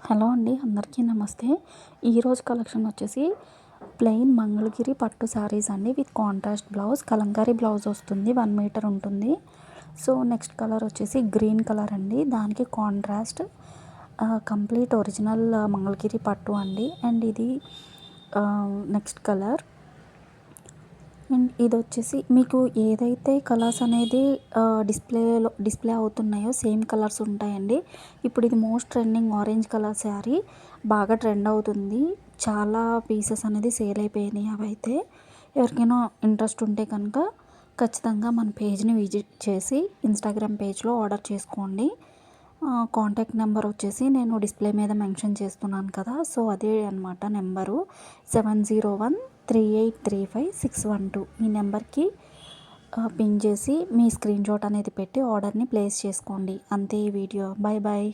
Hello అండి, అందరికీ నమస్తే. ఈరోజు కలెక్షన్ వచ్చేసి ప్లెయిన్ మంగళగిరి పట్టు శారీస్ అండి with contrast blouse. Kalamkari blouse వస్తుంది, 1 మీటర్ ఉంటుంది. సో నెక్స్ట్ కలర్ వచ్చేసి గ్రీన్ కలర్ అండి, దానికి కాంట్రాస్ట్ కంప్లీట్ ఒరిజినల్ మంగళగిరి పట్టు అండి. అండ్ ఇది నెక్స్ట్ కలర్. అండ్ ఇది వచ్చేసి మీకు ఏదైతే కలర్స్ అనేది డిస్ప్లే అవుతున్నాయో సేమ్ కలర్స్ ఉంటాయండి. ఇప్పుడు ఇది most trending orange colour sari బాగా ట్రెండ్ అవుతుంది. చాలా పీసెస్ అనేది సేల్ అయిపోయినాయి. అవైతే ఎవరికైనా ఇంట్రెస్ట్ ఉంటే కనుక ఖచ్చితంగా మన పేజ్ని విజిట్ చేసి ఇన్స్టాగ్రామ్ పేజ్లో ఆర్డర్ చేసుకోండి. కాంటాక్ట్ నెంబర్ వచ్చేసి నేను డిస్ప్లే మీద మెన్షన్ చేస్తున్నాను కదా, సో అదే అనమాట నెంబరు 7013835612. ఈ నెంబర్కి పింగ్ చేసి మీ స్క్రీన్ షాట్ అనేది పెట్టి ఆర్డర్ని ప్లేస్ చేసుకోండి. అంతే ఈ వీడియో. Bye bye.